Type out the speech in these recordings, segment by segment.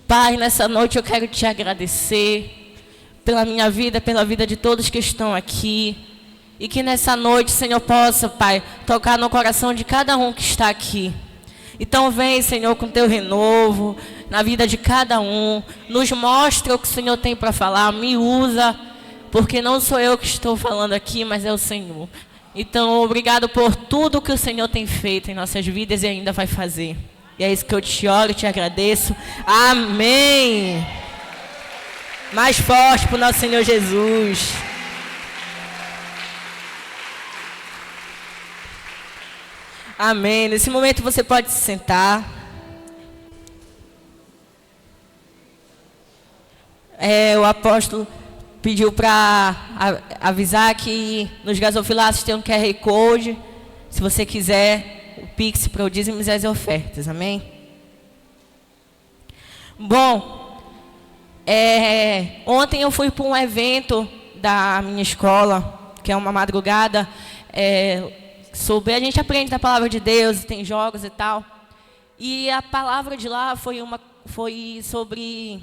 Pai, nessa noite eu quero te agradecer pela minha vida, pela vida de todos que estão aqui. E que nessa noite, Senhor, possa, Pai, tocar no coração de cada um que está aqui. Então vem, Senhor, com teu renovo na vida de cada um. Nos mostra o que o Senhor tem para falar. Me usa, porque não sou eu que estou falando aqui, mas é o Senhor. Então, obrigado por tudo que o Senhor tem feito em nossas vidas e ainda vai fazer. E é isso que eu te oro e te agradeço. Amém. Mais forte para o nosso Senhor Jesus. Amém. Nesse momento você pode se sentar. O apóstolo pediu para avisar que nos gasofilaços tem um QR Code. Se você quiser, o Pix para o dízimos e as ofertas. Amém? Bom, ontem eu fui para um evento da minha escola, que é uma madrugada, a gente aprende da palavra de Deus, tem jogos e tal. E a palavra de lá foi sobre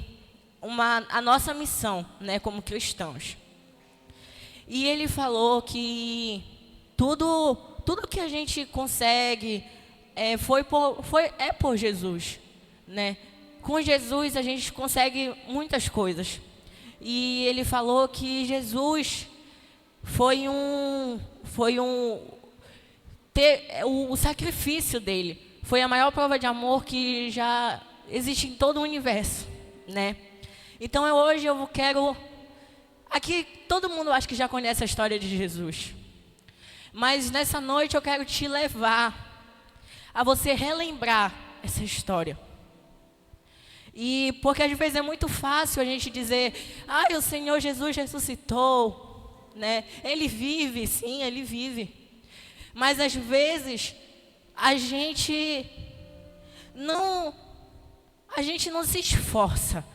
a nossa missão, né, como cristãos. E ele falou que tudo que a gente consegue é por Jesus, né? Com Jesus a gente consegue muitas coisas. E ele falou que Jesus o sacrifício dele foi a maior prova de amor que já existe em todo o universo, né? Então hoje eu quero... Aqui todo mundo acho que já conhece a história de Jesus. Mas nessa noite eu quero te levar a você relembrar essa história. E porque às vezes é muito fácil a gente dizer: o Senhor Jesus ressuscitou, né? Ele vive, sim, ele vive. Mas às vezes a gente não se esforça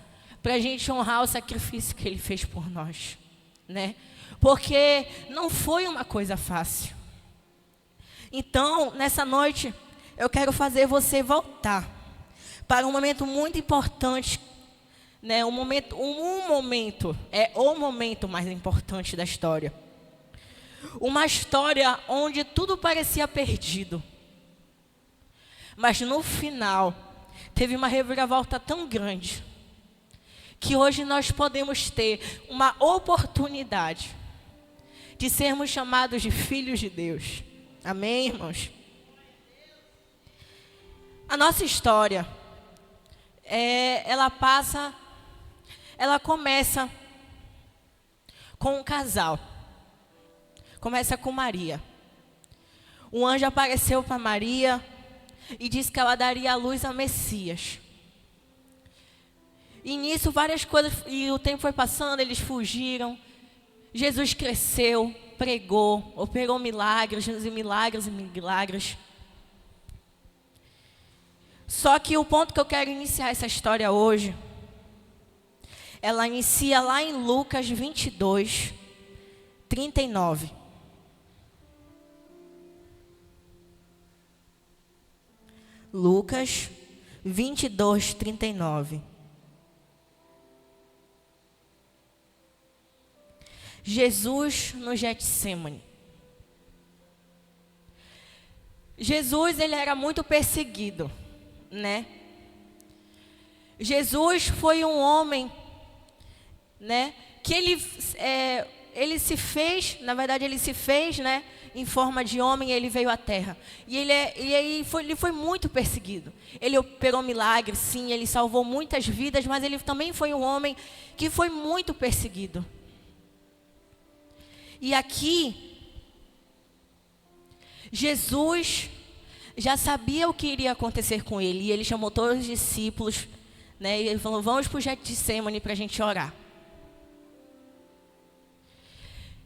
para a gente honrar o sacrifício que ele fez por nós, né? Porque não foi uma coisa fácil. Então, nessa noite, eu quero fazer você voltar para um momento muito importante, né? O momento mais importante da história. Uma história onde tudo parecia perdido. Mas no final, teve uma reviravolta tão grande, que hoje nós podemos ter uma oportunidade de sermos chamados de filhos de Deus. Amém, irmãos? A nossa história, ela começa com um casal. Começa com Maria. Um anjo apareceu para Maria e disse que ela daria à luz a Messias. E nisso várias coisas, e o tempo foi passando, eles fugiram. Jesus cresceu, pregou, operou milagres e milagres e milagres. Só que o ponto que eu quero iniciar essa história hoje, ela inicia lá em Lucas 22, 39. Lucas 22, 39. Jesus no Getsêmani. Jesus, ele era muito perseguido, né? Jesus foi um homem, né? Que ele se fez, na verdade ele se fez, né? Em forma de homem, ele veio à terra. E ele foi muito perseguido. Ele operou milagres, sim, ele salvou muitas vidas, mas ele também foi um homem que foi muito perseguido. E aqui, Jesus já sabia o que iria acontecer com ele. E ele chamou todos os discípulos, né? E ele falou: vamos para o Getsêmani para a gente orar.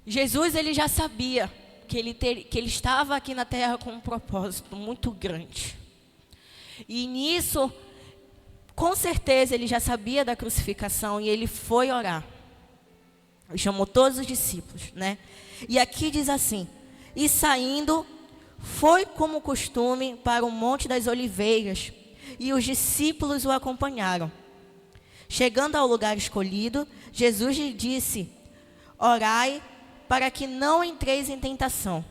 Jesus, ele já sabia que ele estava aqui na terra com um propósito muito grande. E nisso, com certeza, ele já sabia da crucificação e ele foi orar. Ele chamou todos os discípulos, né? E aqui diz assim: e saindo, foi como costume para o Monte das Oliveiras, e os discípulos o acompanharam. Chegando ao lugar escolhido, Jesus lhe disse: orai para que não entreis em tentação.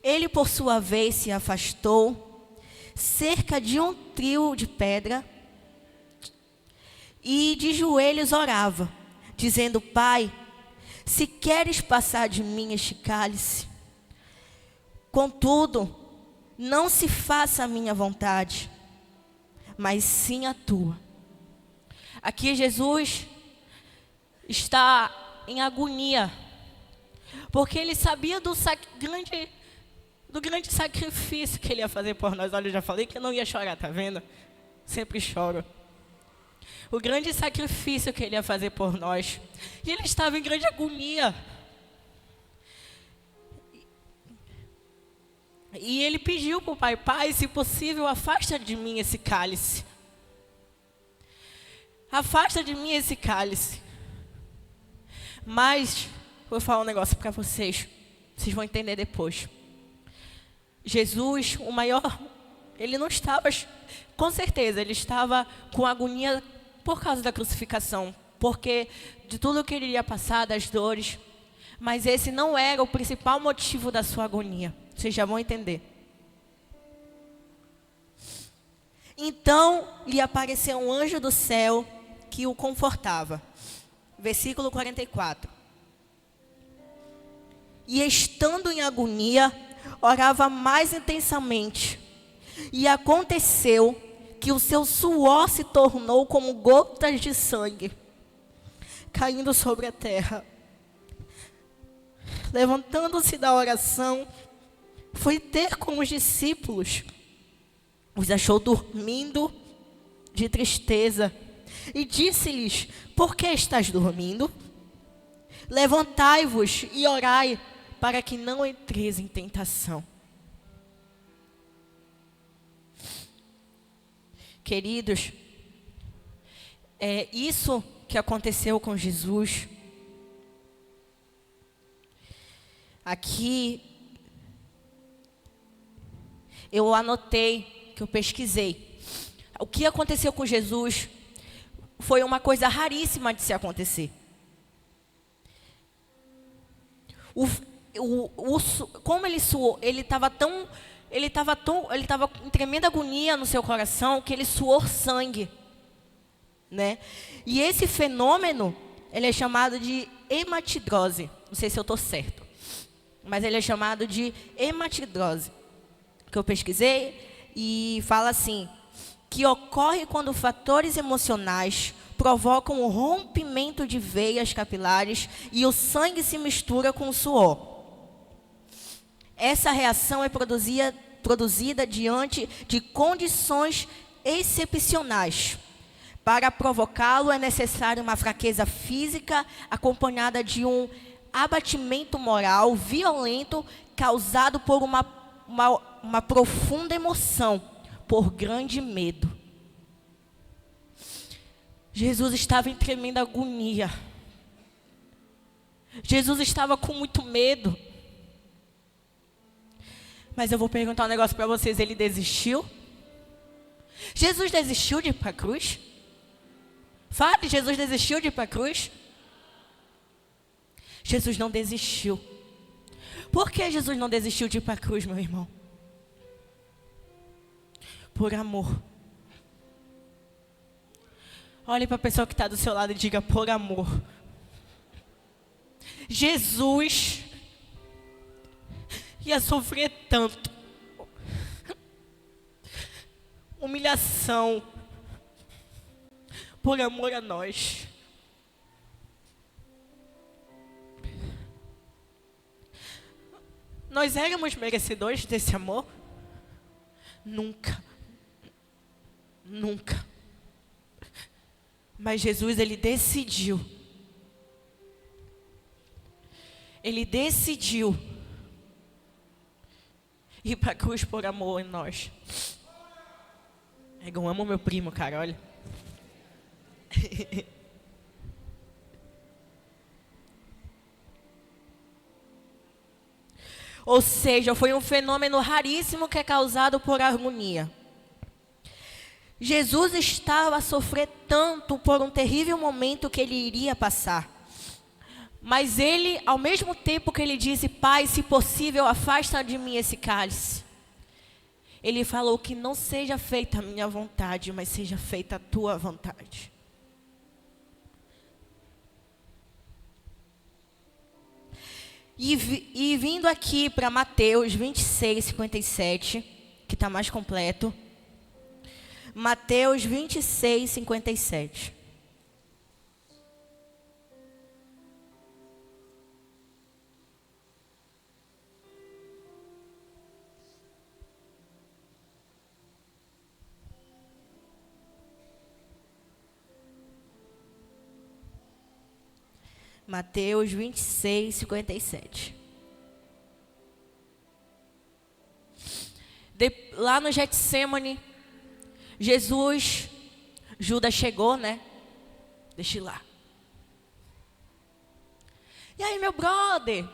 Ele, por sua vez, se afastou cerca de um trio de pedra e de joelhos orava, dizendo: Pai, se queres passar de mim este cálice, contudo, não se faça a minha vontade, mas sim a tua. Aqui Jesus está em agonia, porque ele sabia do grande sacrifício que ele ia fazer por nós. Olha, eu já falei que eu não ia chorar, tá vendo? Sempre choro. O grande sacrifício que ele ia fazer por nós. E ele estava em grande agonia. E ele pediu para o Pai: Pai, se possível, afasta de mim esse cálice. Afasta de mim esse cálice. Mas, vou falar um negócio para vocês. Vocês vão entender depois. Jesus, o maior, ele não estava, com certeza, ele estava com agonia por causa da crucificação, porque de tudo que ele iria passar, das dores, mas esse não era o principal motivo da sua agonia. Vocês já vão entender. Então lhe apareceu um anjo do céu que o confortava. Versículo 44. E estando em agonia, orava mais intensamente. E aconteceu que o seu suor se tornou como gotas de sangue, caindo sobre a terra. Levantando-se da oração, foi ter com os discípulos. Os achou dormindo de tristeza. E disse-lhes: por que estás dormindo? Levantai-vos e orai, para que não entreis em tentação. Queridos, é isso que aconteceu com Jesus. Aqui, eu anotei, que eu pesquisei. O que aconteceu com Jesus foi uma coisa raríssima de se acontecer. Como ele suou, ele estava em tremenda agonia no seu coração, que ele suou sangue, né? E esse fenômeno, ele é chamado de hematidrose. Não sei se eu estou certo, mas ele é chamado de hematidrose, que eu pesquisei, e fala assim, que ocorre quando fatores emocionais provocam o rompimento de veias capilares e o sangue se mistura com o suor. Essa reação é produzida diante de condições excepcionais. Para provocá-lo é necessária uma fraqueza física acompanhada de um abatimento moral violento causado por uma profunda emoção, por grande medo. Jesus estava em tremenda agonia. Jesus estava com muito medo. Mas eu vou perguntar um negócio para vocês: ele desistiu? Jesus desistiu de ir para a cruz? Fale, Jesus desistiu de ir para a cruz? Jesus não desistiu. Por que Jesus não desistiu de ir para a cruz, meu irmão? Por amor. Olhe para a pessoa que está do seu lado e diga: por amor. Jesus ia sofrer tanto humilhação por amor a nós. Nós éramos merecedores desse amor? Nunca. Nunca. Mas Jesus, ele decidiu. Ele decidiu ir para a cruz por amor em nós. Eu amo meu primo, cara, olha. Ou seja, foi um fenômeno raríssimo que é causado por harmonia. Jesus estava a sofrer tanto por um terrível momento que ele iria passar. Mas ele, ao mesmo tempo que ele disse, Pai, se possível, afasta de mim esse cálice. Ele falou que não seja feita a minha vontade, mas seja feita a tua vontade. E vindo aqui para Mateus 26, 57, que está mais completo. Mateus 26, 57. Mateus 26, 57. Lá no Getsêmani, Judas chegou, né? Deixa eu ir lá. E aí, meu brother?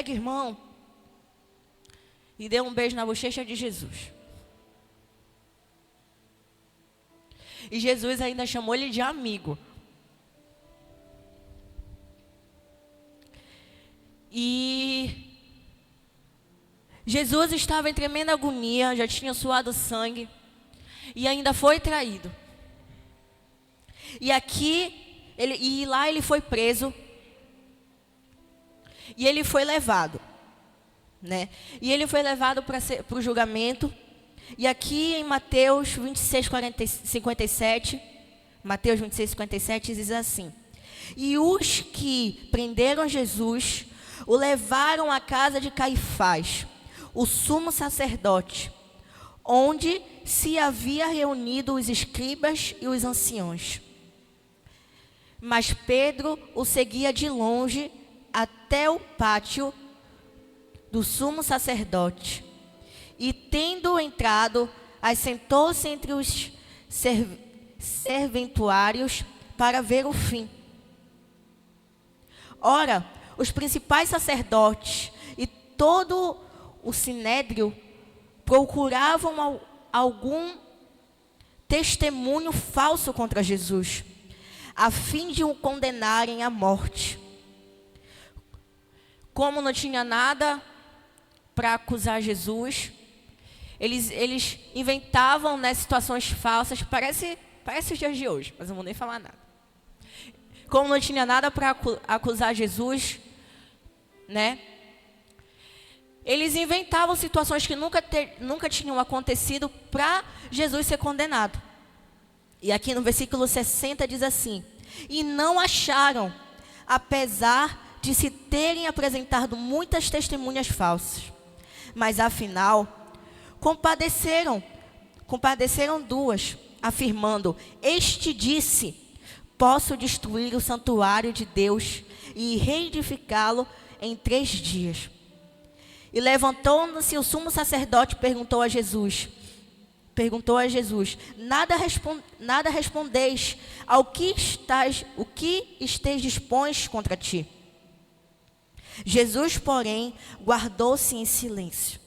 Irmão. E deu um beijo na bochecha de Jesus. E Jesus ainda chamou ele de amigo. E Jesus estava em tremenda agonia, já tinha suado sangue e ainda foi traído. E lá ele foi preso e ele foi levado, né? E ele foi levado para o julgamento. E aqui em Mateus 26, 57, Mateus 26, 57 diz assim: e os que prenderam Jesus o levaram à casa de Caifás, o sumo sacerdote, onde se havia reunido os escribas e os anciãos. Mas Pedro o seguia de longe até o pátio do sumo sacerdote. E tendo entrado, assentou-se entre os serventuários para ver o fim. Ora, os principais sacerdotes e todo o sinédrio procuravam algum testemunho falso contra Jesus, a fim de o condenarem à morte. Como não tinha nada para acusar Jesus, eles inventavam, né, situações falsas, parece os dias de hoje, mas eu não vou nem falar nada. Como não tinha nada para acusar Jesus, né? Eles inventavam situações que nunca tinham acontecido para Jesus ser condenado. E aqui no versículo 60 diz assim: e não acharam, apesar de se terem apresentado muitas testemunhas falsas. Mas afinal, compadeceram duas, afirmando: este disse, posso destruir o santuário de Deus e reedificá-lo em 3 dias. E levantando-se o sumo sacerdote perguntou a Jesus, nada respondeis o que dispões contra ti? Jesus, porém, guardou-se em silêncio.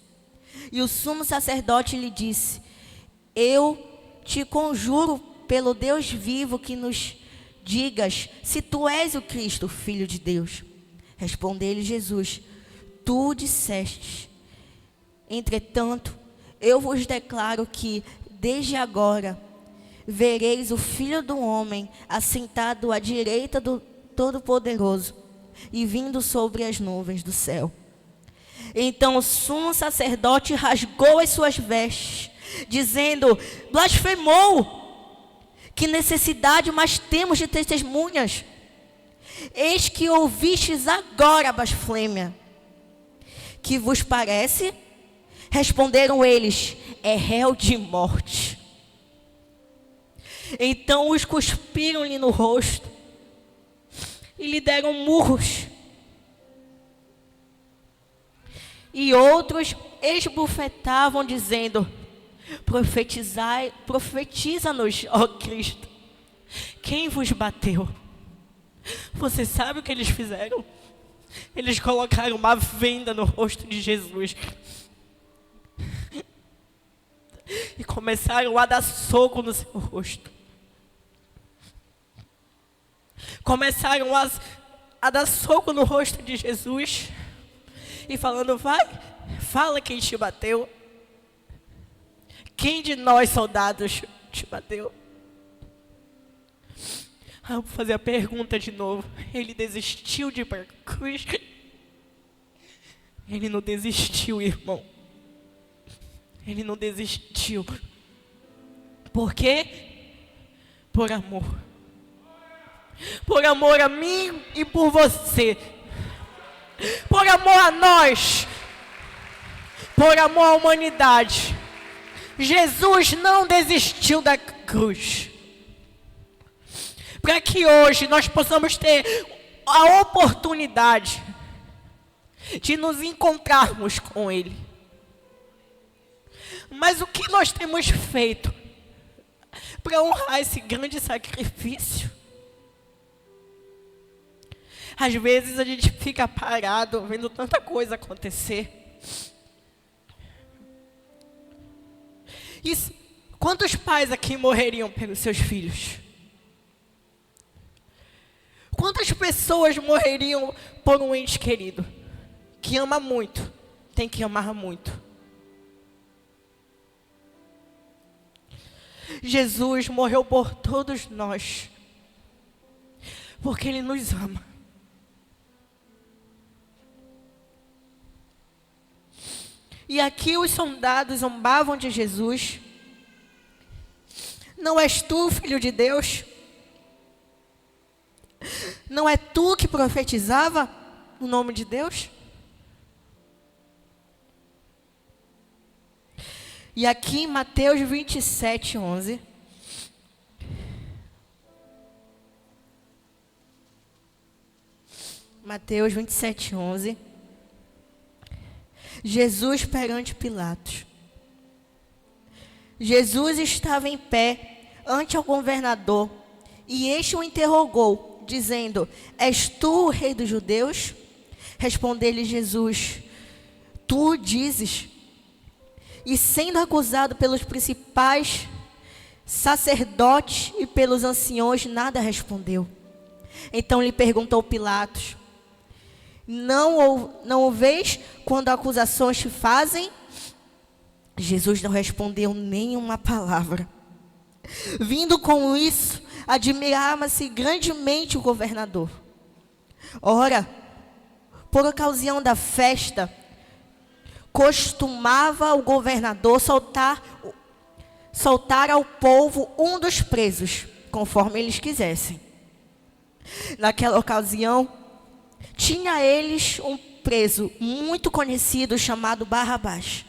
E o sumo sacerdote lhe disse: eu te conjuro pelo Deus vivo que nos digas se tu és o Cristo, Filho de Deus. Respondeu-lhe Jesus: tu disseste. Entretanto, eu vos declaro que, desde agora, vereis o Filho do Homem assentado à direita do Todo-Poderoso e vindo sobre as nuvens do céu. Então o sumo sacerdote rasgou as suas vestes, dizendo: blasfemou! Que necessidade mais temos de testemunhas? Eis que ouvistes agora a blasfêmia. Que vos parece? Responderam eles: é réu de morte. Então os cuspiram-lhe no rosto e lhe deram murros. E outros esbofetavam, dizendo: profetiza-nos, ó Cristo. Quem vos bateu? Você sabe o que eles fizeram? Eles colocaram uma venda no rosto de Jesus. E começaram a dar soco no seu rosto. Começaram a dar soco no rosto de Jesus e falando: vai, fala quem te bateu. Quem de nós soldados te bateu? Eu vou fazer a pergunta de novo. Ele desistiu de ir para a cruz? Ele não desistiu, irmão. Ele não desistiu. Por quê? Por amor. Por amor a mim e por você. Por amor a nós. Por amor à humanidade. Jesus não desistiu da cruz. Para que hoje nós possamos ter a oportunidade de nos encontrarmos com Ele. Mas o que nós temos feito para honrar esse grande sacrifício? Às vezes a gente fica parado vendo tanta coisa acontecer. E quantos pais aqui morreriam pelos seus filhos? Quantas pessoas morreriam por um ente querido? Que ama muito, tem que amar muito. Jesus morreu por todos nós, porque Ele nos ama. E aqui os soldados zombavam de Jesus. Não és tu, filho de Deus? Não é tu que profetizava no nome de Deus? E aqui em Mateus 27, 11. Mateus 27, 11. Jesus perante Pilatos. Jesus estava em pé ante o governador, e este o interrogou, dizendo: és tu o rei dos judeus? Respondeu-lhe Jesus: tu o dizes. E sendo acusado pelos principais sacerdotes e pelos anciões, nada respondeu. Então lhe perguntou Pilatos: não o vês quando acusações te fazem? Jesus não respondeu nenhuma palavra. Vindo com isso, admirava-se grandemente o governador. Ora, por ocasião da festa, costumava o governador soltar ao povo um dos presos, conforme eles quisessem. Naquela ocasião, tinha eles um preso muito conhecido chamado Barrabás.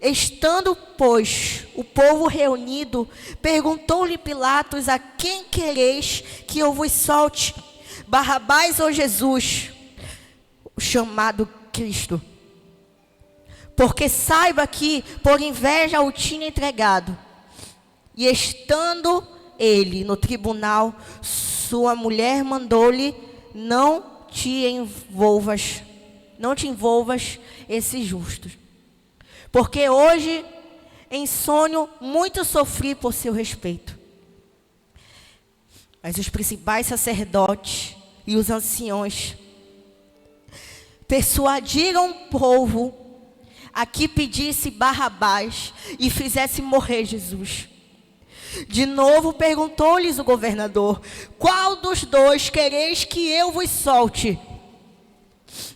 Estando, pois, o povo reunido, perguntou-lhe Pilatos: a quem quereis que eu vos solte, Barrabás ou Jesus, o chamado Cristo? Porque saiba que por inveja o tinha entregado. E estando ele no tribunal, sua mulher mandou-lhe: não te envolvas esses justos. Porque hoje, em sonho, muito sofri por seu respeito. Mas os principais sacerdotes e os anciões persuadiram o povo a que pedisse Barrabás e fizesse morrer Jesus. De novo perguntou-lhes o governador: qual dos dois quereis que eu vos solte?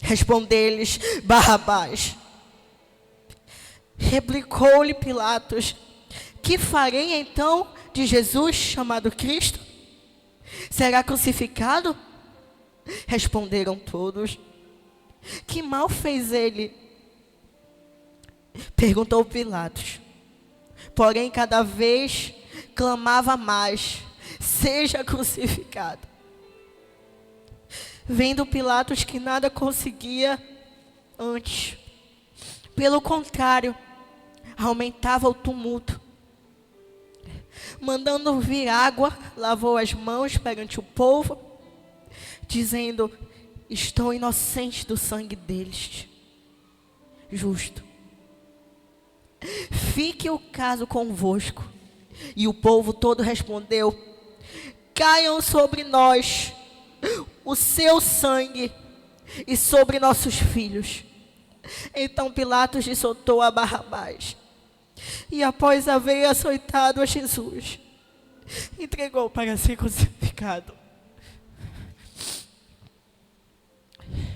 Respondeu-lhes: Barrabás. Replicou-lhe Pilatos: que farei então de Jesus chamado Cristo? Será crucificado? Responderam todos: que mal fez ele? Perguntou Pilatos. Porém, cada vez clamava mais: seja crucificado. Vendo Pilatos que nada conseguia antes, pelo contrário, aumentava o tumulto. Mandando vir água, lavou as mãos perante o povo, dizendo: estou inocente do sangue deles, justo. fique o caso convosco. E o povo todo respondeu: caiam sobre nós o seu sangue e sobre nossos filhos. Então Pilatos lhe soltou a Barrabás. E após haver açoitado a Jesus, entregou para ser crucificado.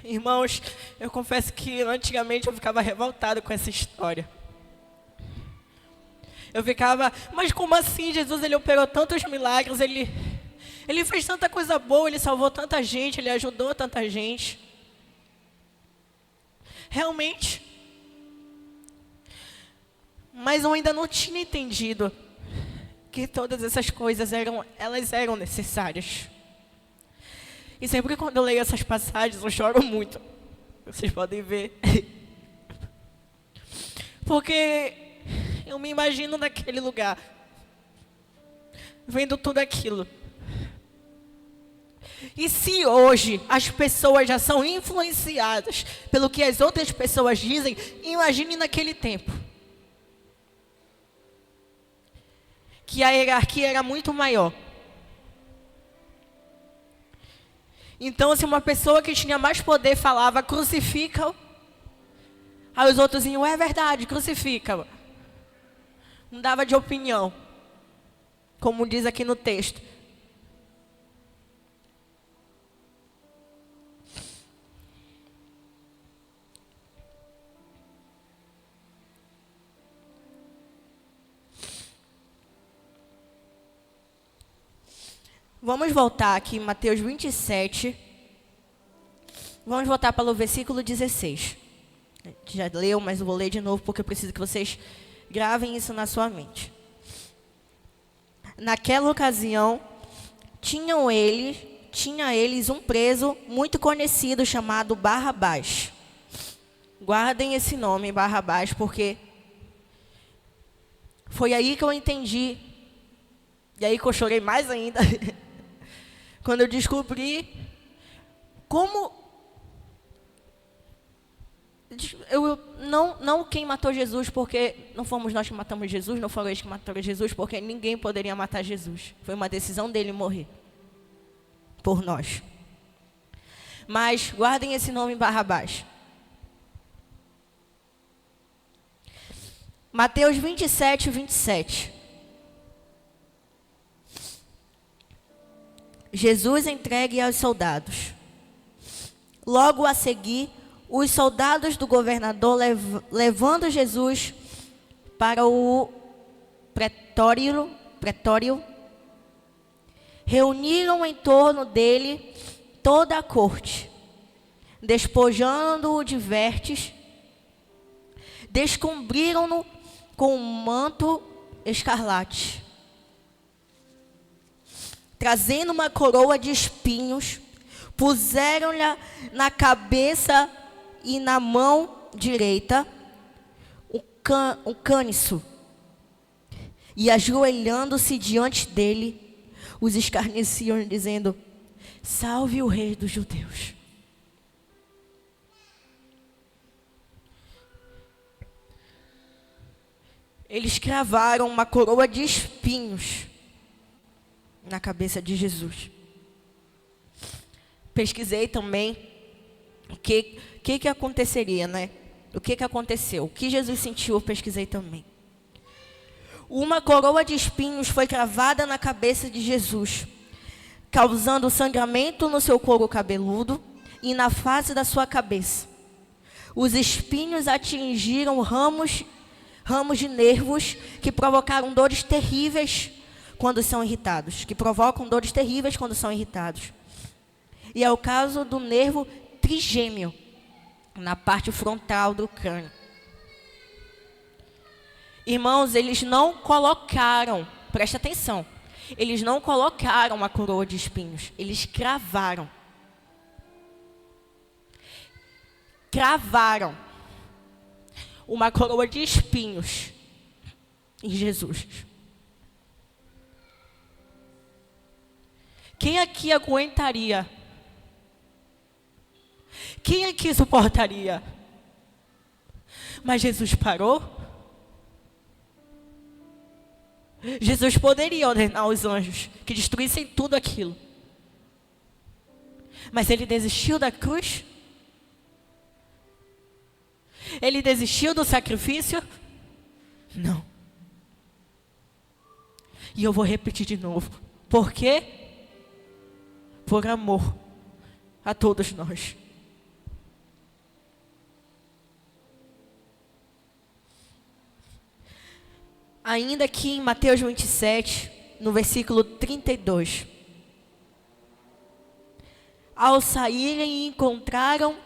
Irmãos, eu confesso que antigamente eu ficava revoltado com essa história. Eu ficava, mas como assim? Jesus, ele operou tantos milagres, ele fez tanta coisa boa, ele salvou tanta gente, ele ajudou tanta gente. Realmente. Mas eu ainda não tinha entendido que todas essas coisas elas eram necessárias. E sempre quando eu leio essas passagens, eu choro muito. Vocês podem ver. Porque eu me imagino naquele lugar, vendo tudo aquilo. E se hoje as pessoas já são influenciadas pelo que as outras pessoas dizem, imagine naquele tempo. Que a hierarquia era muito maior. Então, se uma pessoa que tinha mais poder falava, crucifica-o, aí os outros iam, é verdade, crucifica-o. Não dava de opinião, como diz aqui no texto. Vamos voltar aqui em Mateus 27. Vamos voltar para o versículo 16. Já leu, mas eu vou ler de novo porque eu preciso que vocês gravem isso na sua mente. Naquela ocasião, tinha eles um preso muito conhecido chamado Barrabás. Guardem esse nome, Barrabás, porque foi aí que eu entendi. E aí que eu chorei mais ainda. Quando eu descobri como... Não quem matou Jesus, porque não fomos nós que matamos Jesus, não foram eles que mataram Jesus, porque ninguém poderia matar Jesus. Foi uma decisão dele morrer por nós. Mas guardem esse nome, Barrabás. Mateus 27, 27. Jesus entregue aos soldados. Logo a seguir, os soldados do governador, levando Jesus para o pretório, reuniram em torno dele toda a corte, despojando-o de vestes, descobriram-no com um manto escarlate, trazendo uma coroa de espinhos, puseram-lhe na cabeça e na mão direita um câniço, e ajoelhando-se diante dele, os escarneciam, dizendo: salve o rei dos judeus. Eles cravaram uma coroa de espinhos na cabeça de Jesus. Pesquisei também o que aconteceria, né? O que aconteceu? O que Jesus sentiu, eu pesquisei também. Uma coroa de espinhos foi cravada na cabeça de Jesus, causando sangramento no seu couro cabeludo e na face da sua cabeça. Os espinhos atingiram ramos de nervos que provocaram dores terríveis quando são irritados. E é o caso do nervo trigêmeo, na parte frontal do crânio. Irmãos, eles não colocaram, preste atenção, eles não colocaram uma coroa de espinhos, eles cravaram. Cravaram uma coroa de espinhos em Jesus. Quem aqui aguentaria? Quem aqui suportaria? Mas Jesus parou. Jesus poderia ordenar os anjos que destruíssem tudo aquilo. Mas ele desistiu da cruz? Ele desistiu do sacrifício? Não. E eu vou repetir de novo. Por quê? Por amor a todos nós. Ainda aqui em Mateus 27, no versículo 32. Ao saírem, encontraram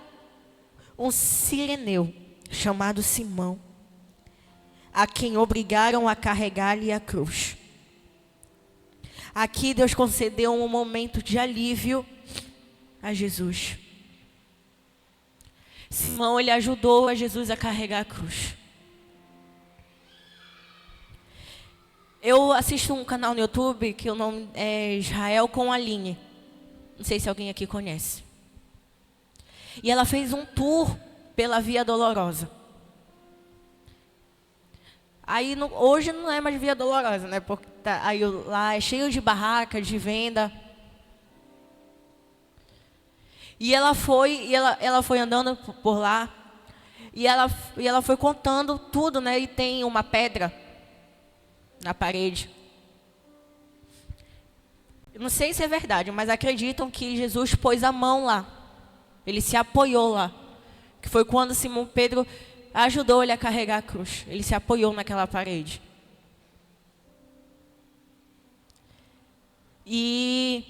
um cireneu chamado Simão, a quem obrigaram a carregar-lhe a cruz. Aqui Deus concedeu um momento de alívio a Jesus. Simão, ele ajudou a Jesus a carregar a cruz. Eu assisto um canal no YouTube que o nome é Israel com Aline. Não sei se alguém aqui conhece. E ela fez um tour pela Via Dolorosa. Aí hoje não é mais Via Dolorosa, né? Porque aí lá é cheio de barracas de venda. E ela foi andando por lá. E ela foi contando tudo, né? E tem uma pedra na parede. Eu não sei se é verdade, mas acreditam que Jesus pôs a mão lá. Ele se apoiou lá. Que foi quando Simão Pedro ajudou ele a carregar a cruz. Ele se apoiou naquela parede. E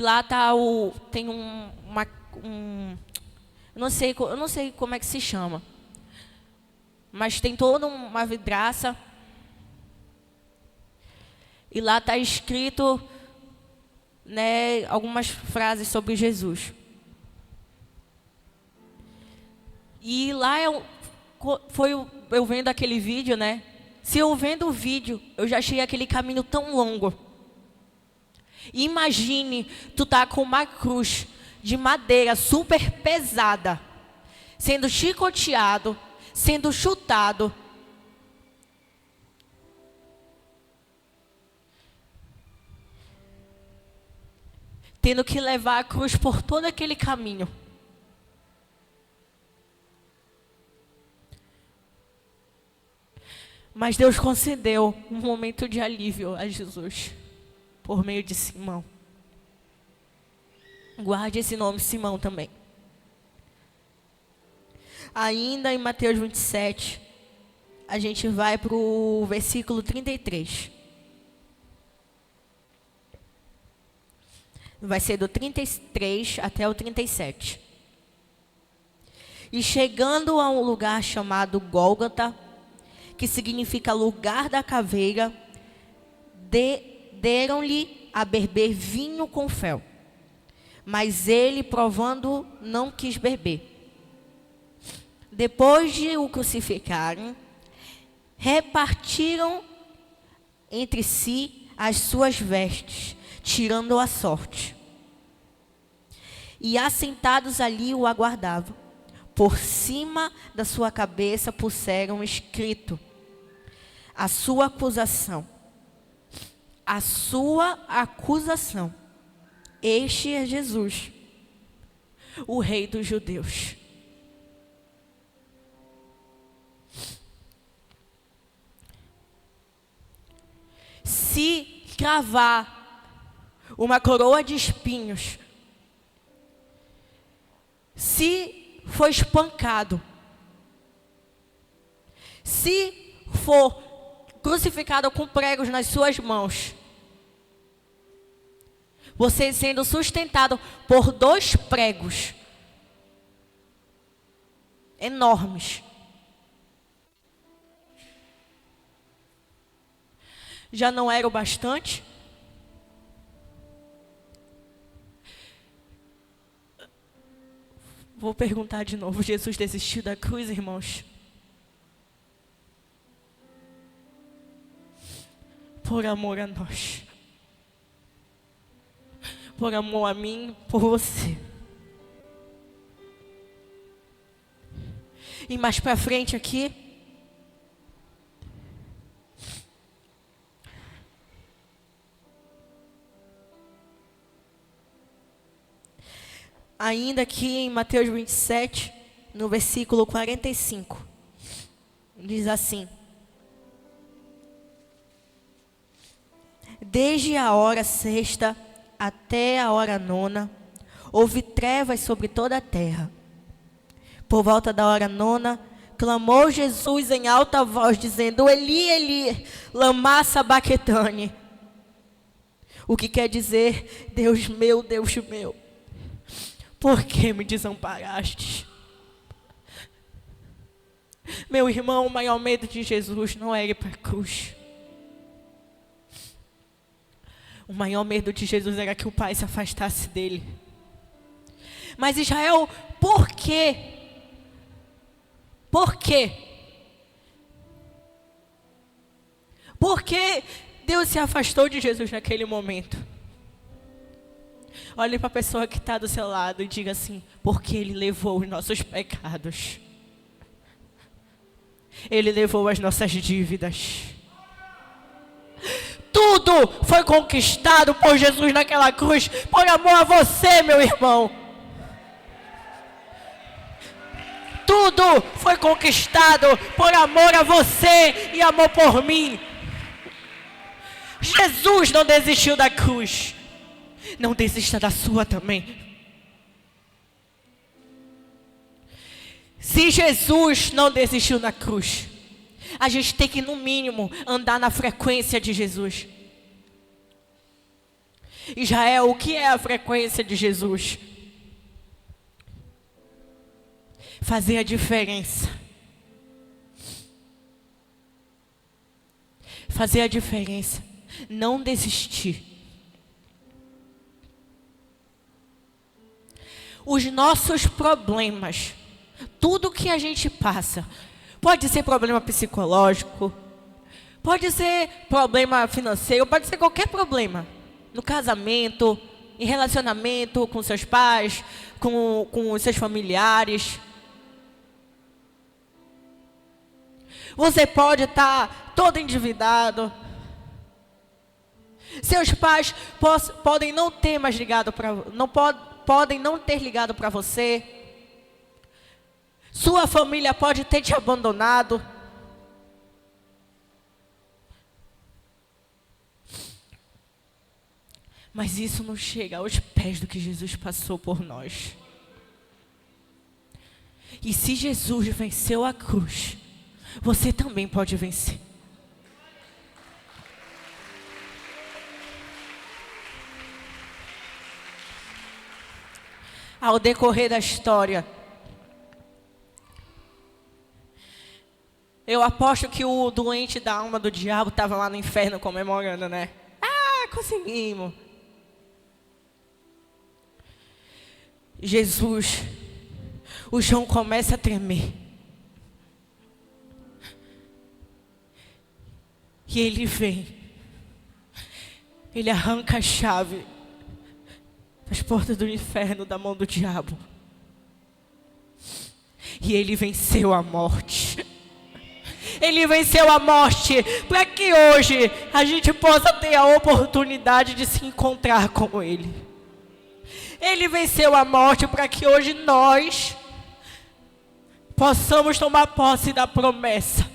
lá tem eu não sei como é que se chama. Mas tem toda uma vidraça. E lá está escrito, né, algumas frases sobre Jesus. E lá eu vendo aquele vídeo, né? Se eu vendo o vídeo, eu já achei aquele caminho tão longo. Imagine, tu tá com uma cruz de madeira super pesada, sendo chicoteado, sendo chutado. Tendo que levar a cruz por todo aquele caminho. Mas Deus concedeu um momento de alívio a Jesus, por meio de Simão. Guarde esse nome, Simão, também. Ainda em Mateus 27, a gente vai para o versículo 33. Vai ser do 33 até o 37. E chegando a um lugar chamado Gólgota, que significa lugar da caveira, deram-lhe a beber vinho com fel. Mas ele, provando, não quis beber. Depois de o crucificarem, repartiram entre si as suas vestes, tirando a sorte. E assentados ali o aguardavam. Por cima da sua cabeça puseram escrito a sua acusação. A sua acusação. Este é Jesus, o Rei dos Judeus. Se cravar uma coroa de espinhos, se for espancado, se for crucificado com pregos nas suas mãos, você sendo sustentado por 2 pregos enormes, já não era o bastante? Vou perguntar de novo, Jesus desistiu da cruz, irmãos? Por amor a nós. Por amor a mim, por você. E mais para frente aqui, ainda aqui em Mateus 27, no versículo 45. Diz assim: desde a hora sexta até a hora nona, houve trevas sobre toda a terra. Por volta da hora nona, clamou Jesus em alta voz, dizendo: Eli, Eli, lama sabachthani. O que quer dizer: Deus meu, por que me desamparaste? Meu irmão, o maior medo de Jesus não é ir para a cruz. O maior medo de Jesus era que o Pai se afastasse dele. Mas Israel, por quê? Por quê? Por que Deus se afastou de Jesus naquele momento? Olhe para a pessoa que está do seu lado e diga assim: porque Ele levou os nossos pecados. Ele levou as nossas dívidas. Tudo foi conquistado por Jesus naquela cruz, por amor a você, meu irmão. Tudo foi conquistado por amor a você e amor por mim. Jesus não desistiu da cruz. Não desista da sua também. Se Jesus não desistiu na cruz, a gente tem que, no mínimo, andar na frequência de Jesus. Israel, o que é a frequência de Jesus? Fazer a diferença. Fazer a diferença. Não desistir. Os nossos problemas, tudo que a gente passa, pode ser problema psicológico, pode ser problema financeiro, pode ser qualquer problema. No casamento, em relacionamento com seus pais, com os seus familiares. Você pode estar todo endividado. Seus pais podem não ter mais ligado para, podem não ter ligado para você. Sua família pode ter te abandonado. Mas isso não chega aos pés do que Jesus passou por nós. E se Jesus venceu a cruz, você também pode vencer. Ao decorrer da história, eu aposto que o doente da alma do diabo estava lá no inferno comemorando, né? Ah, conseguimos. Jesus, o João começa a tremer. E ele vem. Ele arranca a chave das portas do inferno da mão do diabo. E ele venceu a morte. Ele venceu a morte para que hoje a gente possa ter a oportunidade de se encontrar com Ele. Ele venceu a morte para que hoje nós possamos tomar posse da promessa.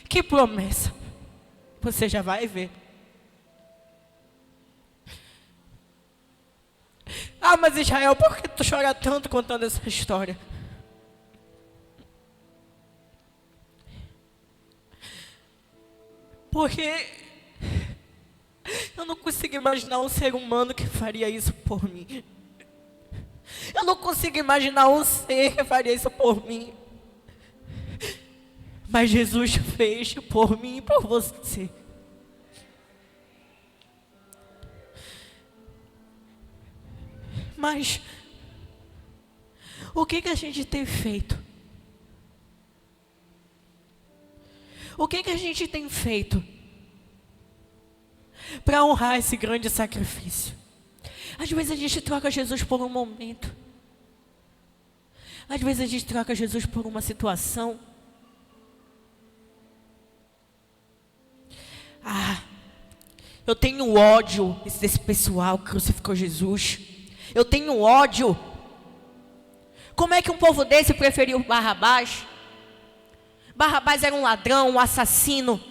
Que promessa? Você já vai ver. Ah, mas Israel, por que tu chora tanto contando essa história? Porque eu não consigo imaginar um ser humano que faria isso por mim. Eu não consigo imaginar um ser que faria isso por mim. Mas Jesus fez por mim e por você. Mas o que a gente tem feito? O que a gente tem feito para honrar esse grande sacrifício? Às vezes a gente troca Jesus por um momento. Às vezes a gente troca Jesus por uma situação. Ah, eu tenho ódio desse pessoal que crucificou Jesus. Eu tenho ódio. Como é que um povo desse preferiu Barrabás? Barrabás era um ladrão, um assassino.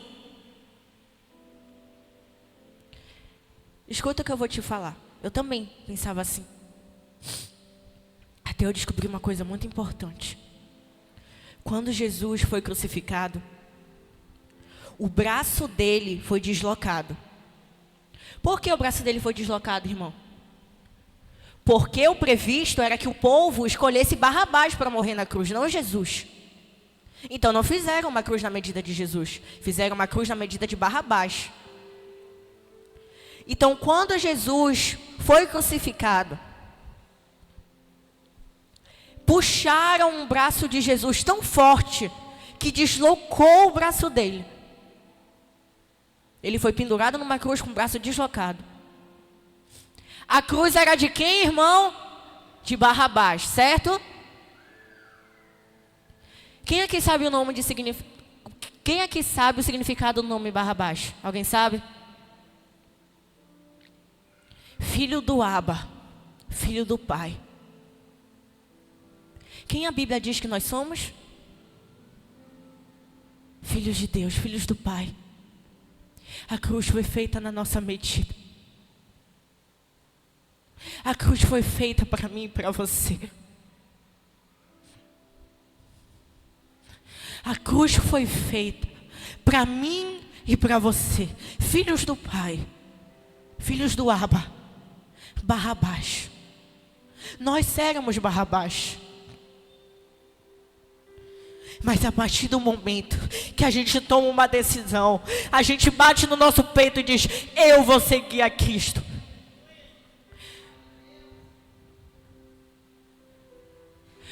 Escuta o que eu vou te falar. Eu também pensava assim. Até eu descobri uma coisa muito importante. Quando Jesus foi crucificado, o braço dele foi deslocado. Por que o braço dele foi deslocado, irmão? Porque o previsto era que o povo escolhesse Barrabás para morrer na cruz, não Jesus. Então não fizeram uma cruz na medida de Jesus, fizeram uma cruz na medida de Barrabás. Então quando Jesus foi crucificado, puxaram um braço de Jesus tão forte que deslocou o braço dele. Ele foi pendurado numa cruz com o braço deslocado. A cruz era de quem, irmão? De Barrabás, certo? Quem aqui sabe o nome de Quem aqui sabe o significado do nome Barrabás? Alguém sabe? Filho do Abba, filho do Pai. Quem a Bíblia diz que nós somos? Filhos de Deus, filhos do Pai. A cruz foi feita na nossa medida. A cruz foi feita para mim e para você. A cruz foi feita para mim e para você. Filhos do Pai. Filhos do Abba. Barrabás. Nós éramos Barrabás. Mas a partir do momento que a gente toma uma decisão, a gente bate no nosso peito e diz: eu vou seguir a Cristo.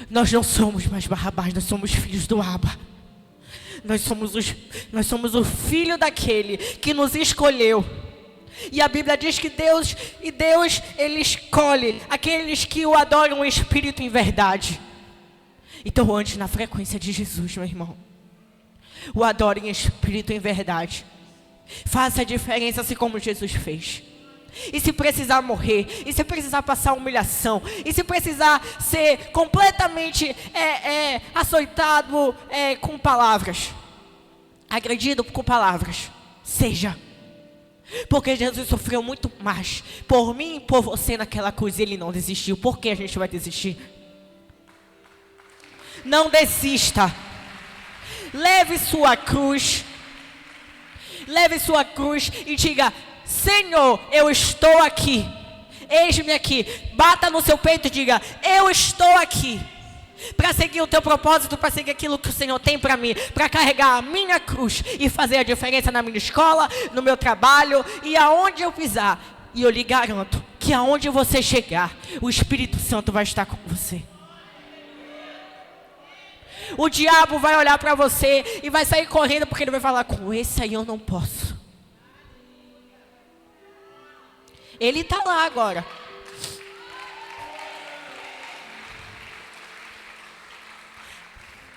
Nós não somos mais Barrabás, nós somos filhos do Abba. Nós somos o filho daquele que nos escolheu. E a Bíblia diz que Deus, Ele escolhe aqueles que o adoram em espírito e em verdade. Então ande na frequência de Jesus, meu irmão. O adore em espírito e em verdade. Faça a diferença assim como Jesus fez. E se precisar morrer, e se precisar passar humilhação, e se precisar ser completamente açoitado com palavras, agredido com palavras, seja. Porque Jesus sofreu muito mais por mim e por você naquela cruz, e Ele não desistiu. Por que a gente vai desistir? Não desista. Leve sua cruz. Leve sua cruz e diga: Senhor, eu estou aqui. Eis-me aqui. Bata no seu peito e diga: eu estou aqui para seguir o teu propósito, para seguir aquilo que o Senhor tem para mim, para carregar a minha cruz e fazer a diferença na minha escola, no meu trabalho e aonde eu pisar. E eu lhe garanto que aonde você chegar, o Espírito Santo vai estar com você. O diabo vai olhar para você e vai sair correndo, porque ele vai falar: com esse aí eu não posso. Ele está lá agora.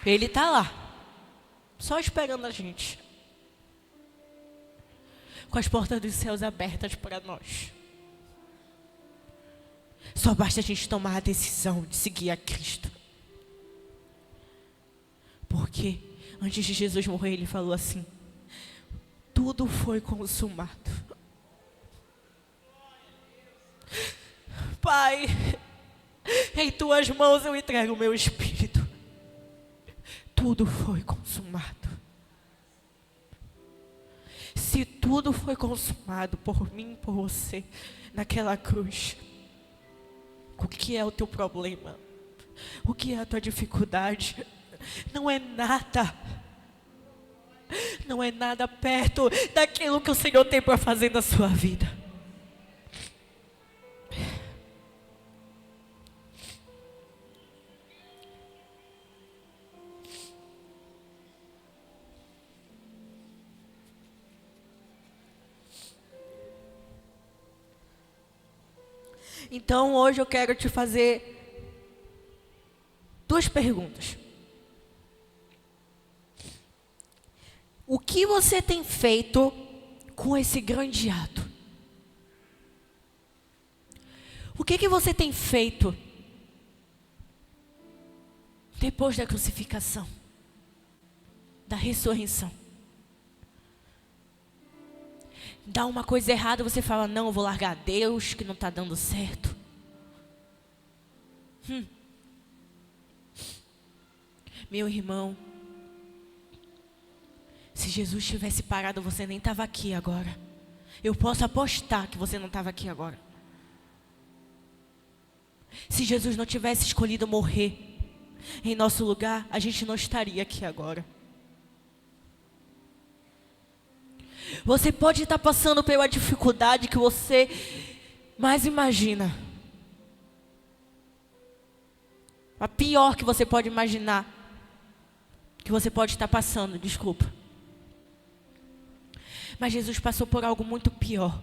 Ele está lá, só esperando a gente, com as portas dos céus abertas para nós. Só basta a gente tomar a decisão de seguir a Cristo. Porque antes de Jesus morrer, Ele falou assim: tudo foi consumado. Pai, em tuas mãos eu entrego o meu espírito. Tudo foi consumado. Se tudo foi consumado por mim e por você naquela cruz, o que é o teu problema? O que é a tua dificuldade? Não é nada. Não é nada perto daquilo que o Senhor tem para fazer na sua vida. Então hoje eu quero te fazer 2 perguntas. O que você tem feito com esse grande ato? O que você tem feito depois da crucificação, da ressurreição? Dá uma coisa errada, você fala, não, eu vou largar Deus, que não está dando certo. Meu irmão, se Jesus tivesse parado, você nem estava aqui agora. Eu posso apostar que você não estava aqui agora. Se Jesus não tivesse escolhido morrer em nosso lugar, a gente não estaria aqui agora. Você pode estar passando pela dificuldade que você mais imagina. A pior que você pode imaginar, que você pode estar passando, desculpa. Mas Jesus passou por algo muito pior.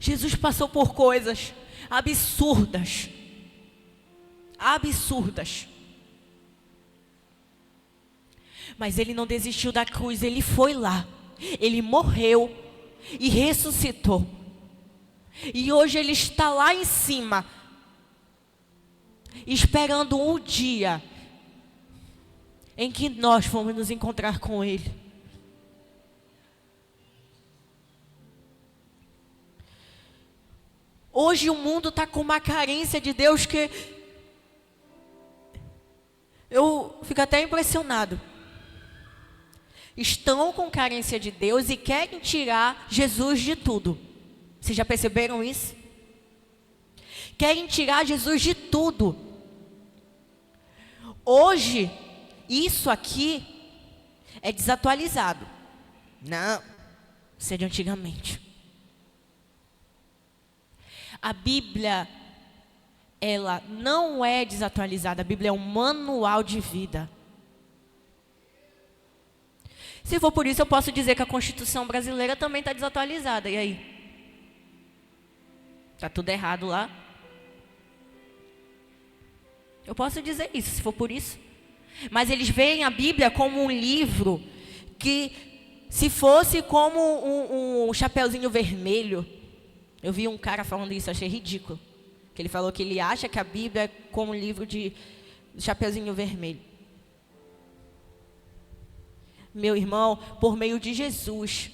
Jesus passou por coisas absurdas. Absurdas. Mas ele não desistiu da cruz, ele foi lá. Ele morreu e ressuscitou. E hoje ele está lá em cima, esperando um dia em que nós vamos nos encontrar com ele. Hoje o mundo está com uma carência de Deus que eu fico até impressionado. Estão com carência de Deus e querem tirar Jesus de tudo. Vocês já perceberam isso? Querem tirar Jesus de tudo. Hoje, isso aqui é desatualizado. Não, isso é de antigamente. A Bíblia, ela não é desatualizada. A Bíblia é um manual de vida. Se for por isso, eu posso dizer que a Constituição brasileira também está desatualizada. E aí? Está tudo errado lá? Eu posso dizer isso, se for por isso. Mas eles veem a Bíblia como um livro que, se fosse como um chapeuzinho vermelho. Eu vi um cara falando isso, achei ridículo. Que ele falou que ele acha que a Bíblia é como um livro de chapeuzinho vermelho. Meu irmão, por meio de Jesus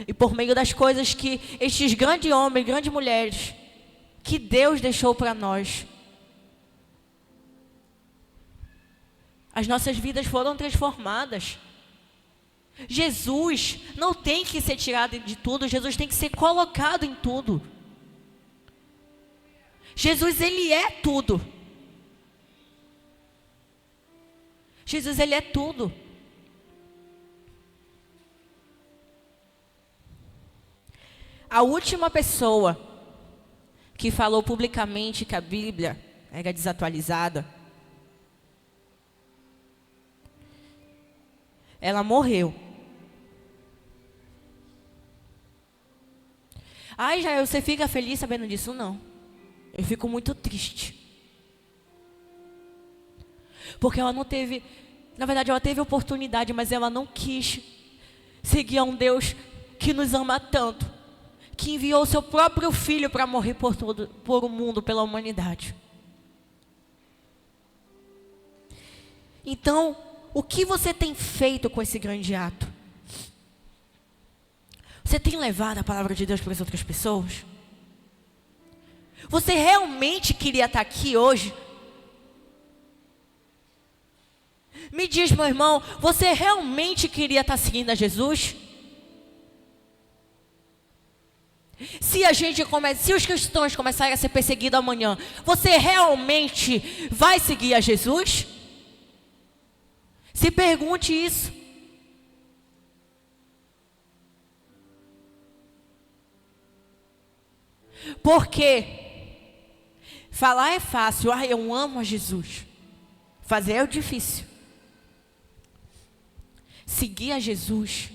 e por meio das coisas que estes grandes homens, grandes mulheres, que Deus deixou para nós, as nossas vidas foram transformadas. Jesus não tem que ser tirado de tudo, Jesus tem que ser colocado em tudo. Jesus, ele é tudo. Jesus, ele é tudo. A última pessoa que falou publicamente que a Bíblia era desatualizada, ela morreu. Ai, Jair, você fica feliz sabendo disso? Não. Eu fico muito triste. Porque ela não teve, na verdade ela teve oportunidade, mas ela não quis seguir a um Deus que nos ama tanto, que enviou o seu próprio filho para morrer por o mundo, pela humanidade. Então, o que você tem feito com esse grande ato? Você tem levado a palavra de Deus para as outras pessoas? Você realmente queria estar aqui hoje? Me diz, meu irmão, você realmente queria estar seguindo a Jesus? Se os cristãos começarem a ser perseguidos amanhã, você realmente vai seguir a Jesus? Se pergunte isso. Porque falar é fácil, eu amo a Jesus. Fazer é o difícil. Seguir a Jesus,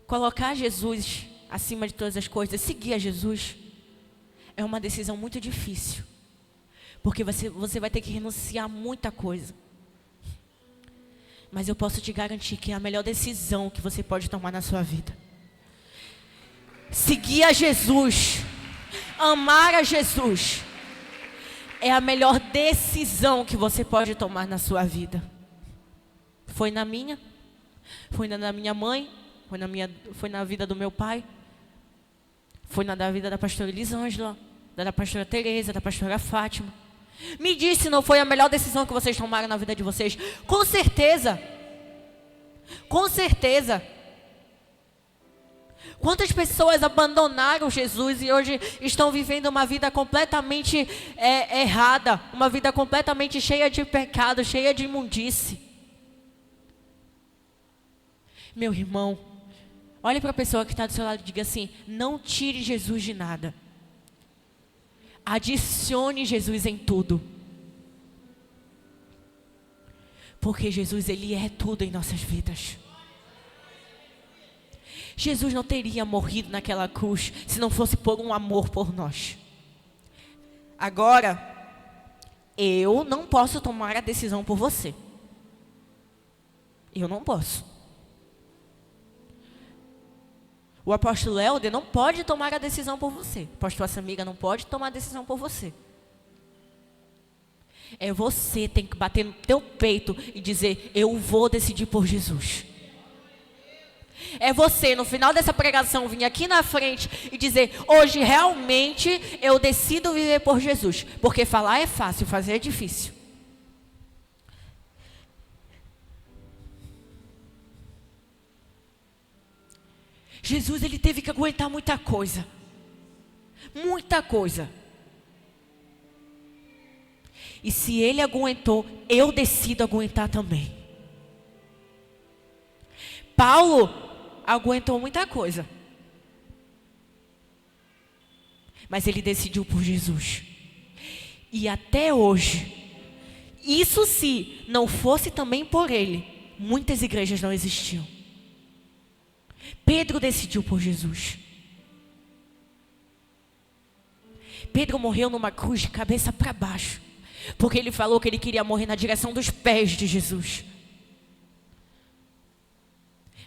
colocar Jesus acima de todas as coisas, seguir a Jesus, é uma decisão muito difícil. Porque você vai ter que renunciar a muita coisa. Mas eu posso te garantir que é a melhor decisão que você pode tomar na sua vida. Seguir a Jesus, amar a Jesus, é a melhor decisão que você pode tomar na sua vida. Foi na minha, foi na da minha mãe, foi na vida do meu pai, foi na da vida da pastora Elisângela, da pastora Tereza, da pastora Fátima. Me diz se não foi a melhor decisão que vocês tomaram na vida de vocês. Com certeza. Com certeza. Quantas pessoas abandonaram Jesus e hoje estão vivendo uma vida completamente errada, uma vida completamente cheia de pecado, cheia de imundície. Meu irmão, olhe para a pessoa que está do seu lado e diga assim: não tire Jesus de nada. Adicione Jesus em tudo. Porque Jesus, Ele é tudo em nossas vidas. Jesus não teria morrido naquela cruz se não fosse por um amor por nós. Agora, eu não posso tomar a decisão por você. Eu não posso. O apóstolo Helder não pode tomar a decisão por você. A apóstola Samiga não pode tomar a decisão por você. É você que tem que bater no teu peito e dizer: eu vou decidir por Jesus. É você, no final dessa pregação, vir aqui na frente e dizer: hoje realmente eu decido viver por Jesus. Porque falar é fácil, fazer é difícil. Jesus, Ele teve que aguentar muita coisa. Muita coisa. E se Ele aguentou, eu decido aguentar também. Paulo aguentou muita coisa. Mas ele decidiu por Jesus. E até hoje, isso se não fosse também por ele, muitas igrejas não existiam. Pedro decidiu por Jesus. Pedro morreu numa cruz de cabeça para baixo, porque ele falou que ele queria morrer na direção dos pés de Jesus.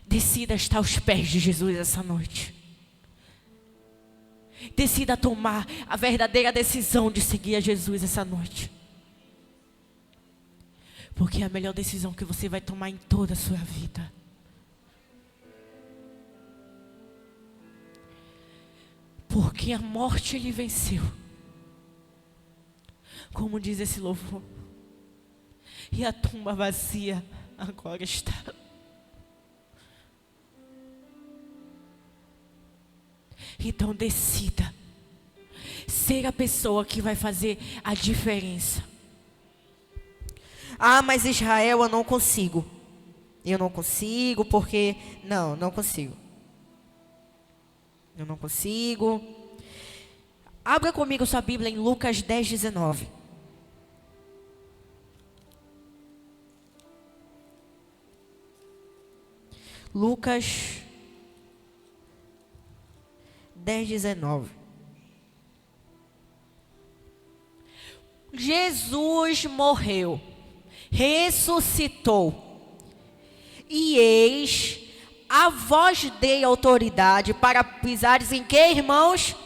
Decida estar aos pés de Jesus essa noite. Decida tomar a verdadeira decisão de seguir a Jesus essa noite. Porque é a melhor decisão que você vai tomar em toda a sua vida. Porque a morte Ele venceu. Como diz esse louvor. E a tumba vazia agora está. Então decida ser a pessoa que vai fazer a diferença. Ah, mas Israel, eu não consigo. Eu não consigo porque... Não consigo. Eu não consigo. Abra comigo sua Bíblia em Lucas 10:19. Lucas 10:19. Jesus morreu, ressuscitou, e eis, a vós dei autoridade para pisares em que, irmãos?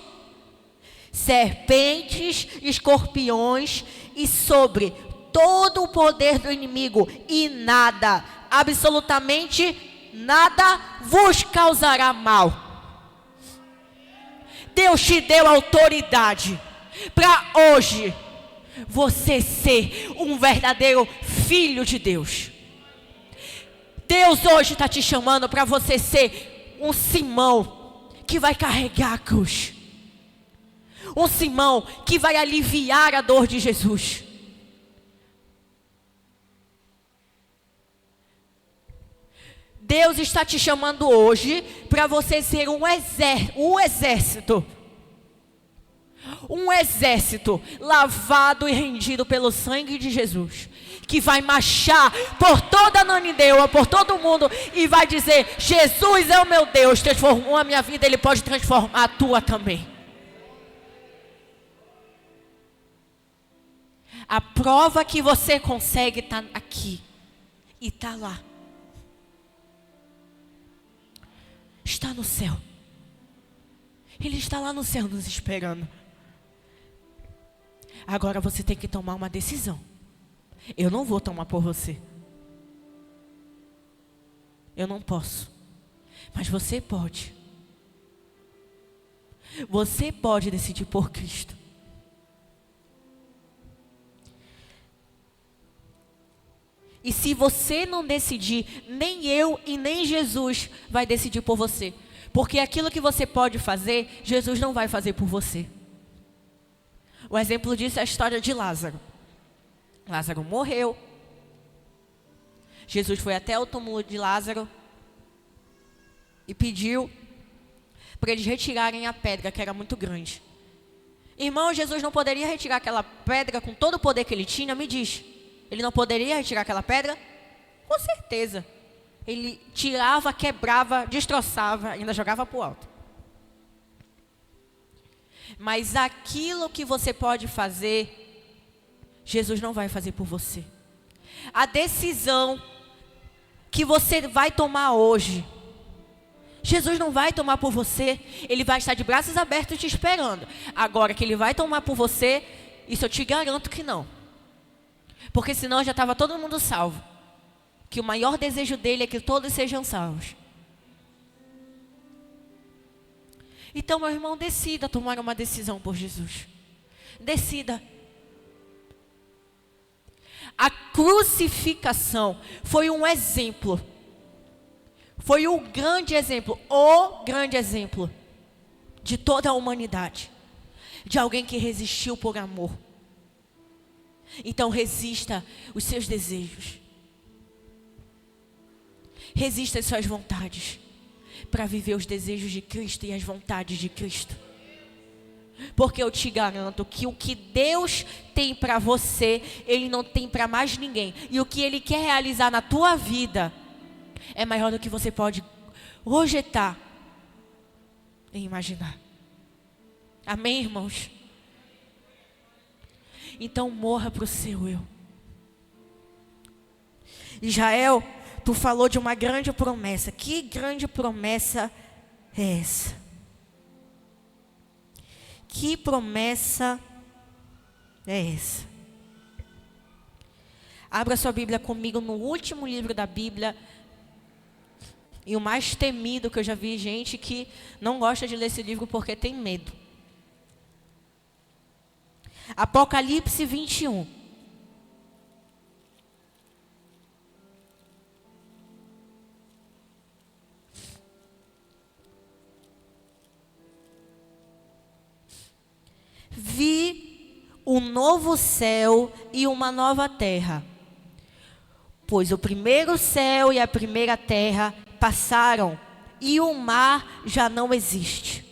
Serpentes, escorpiões e sobre todo o poder do inimigo, e nada, absolutamente nada vos causará mal. Deus te deu autoridade para hoje você ser um verdadeiro filho de Deus. Deus hoje está te chamando para você ser um Simão que vai carregar a cruz. Um Simão que vai aliviar a dor de Jesus. Deus está te chamando hoje para você ser um exército. Um exército lavado e rendido pelo sangue de Jesus, que vai marchar por toda a Ananindeua, por todo mundo, e vai dizer: Jesus é o meu Deus, transformou a minha vida, Ele pode transformar a tua também. A prova que você consegue está aqui. e está lá. Está no céu. Ele está lá no céu nos esperando. Agora você tem que tomar uma decisão. Eu não vou tomar por você. Eu não posso. Mas você pode. Você pode decidir por Cristo. E se você não decidir, nem eu e nem Jesus vai decidir por você. Porque aquilo que você pode fazer, Jesus não vai fazer por você. O exemplo disso é a história de Lázaro. Lázaro morreu. Jesus foi até o túmulo de Lázaro e pediu para eles retirarem a pedra, que era muito grande. Irmão, Jesus não poderia retirar aquela pedra com todo o poder que ele tinha? Me diz. Ele não poderia retirar aquela pedra? Com certeza. Ele tirava, quebrava, destroçava, ainda jogava para o alto. Mas aquilo que você pode fazer, Jesus não vai fazer por você. A decisão que você vai tomar hoje, Jesus não vai tomar por você. Ele vai estar de braços abertos te esperando. Agora que Ele vai tomar por você, isso eu te garanto que não. Porque senão já estava todo mundo salvo. Que o maior desejo dele é que todos sejam salvos. Então, meu irmão, decida tomar uma decisão por Jesus. Decida. A crucificação foi um exemplo. Foi o grande exemplo de toda a humanidade. De alguém que resistiu por amor. Então resista os seus desejos. Resista às suas vontades. Para viver os desejos de Cristo e as vontades de Cristo. Porque eu te garanto que o que Deus tem para você, Ele não tem para mais ninguém. E o que Ele quer realizar na tua vida é maior do que você pode projetar e imaginar. Amém, irmãos? Então morra para o seu eu. Israel, tu falou de uma grande promessa. Que grande promessa é essa? Que promessa é essa? Abra sua Bíblia comigo no último livro da Bíblia. E o mais temido que eu já vi gente que não gosta de ler esse livro porque tem medo. Apocalipse 21. Vi um novo céu e uma nova terra, pois o primeiro céu e a primeira terra passaram e o mar já não existe.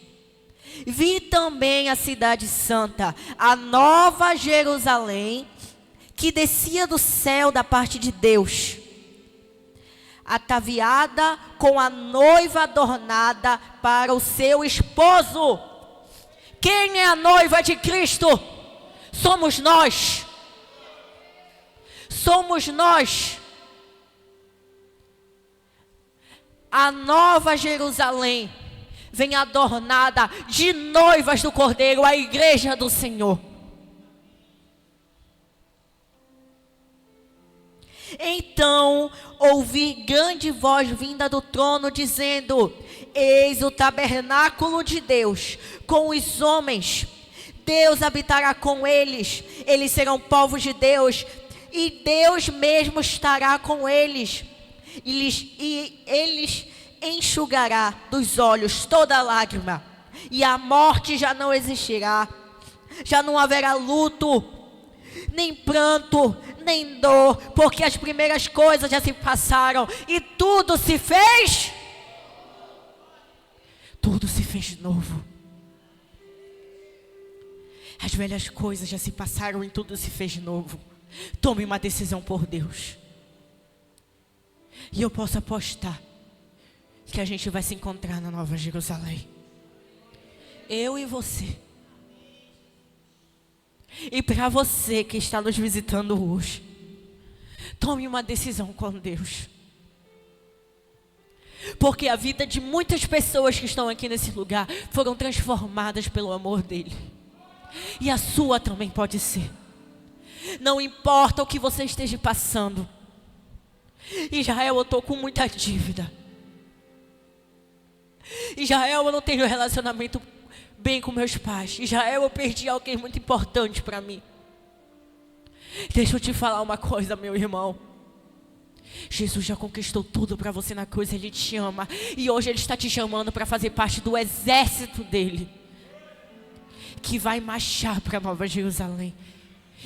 Vi também a cidade santa, a nova Jerusalém, que descia do céu da parte de Deus, ataviada com a noiva adornada para o seu esposo. Quem é a noiva de Cristo? Somos nós. Somos nós. A nova Jerusalém vem adornada de noivas do Cordeiro, a igreja do Senhor. Então ouvi grande voz vinda do trono dizendo: eis o tabernáculo de Deus com os homens. Deus habitará com eles. Eles serão povos de Deus. E Deus mesmo estará com eles. E eles enxugará dos olhos toda lágrima. E a morte já não existirá. Já não haverá luto, nem pranto, nem dor. Porque as primeiras coisas já se passaram. E tudo se fez. Tudo se fez novo. As velhas coisas já se passaram e tudo se fez novo. Tome uma decisão por Deus. E eu posso apostar que a gente vai se encontrar na Nova Jerusalém. Eu e você. E para você que está nos visitando hoje, Tome uma decisão com Deus. Porque a vida de muitas pessoas que estão aqui nesse lugar foram transformadas pelo amor dele. E a sua também pode ser. Não importa o que você esteja passando. Israel, eu estou com muita dívida. Israel, eu não tenho relacionamento bem com meus pais. Israel, eu perdi alguém muito importante para mim. Deixa eu te falar uma coisa, meu irmão. Jesus já conquistou tudo para você na cruz. Ele te ama. E hoje Ele está te chamando para fazer parte do exército dEle, que vai marchar para Nova Jerusalém.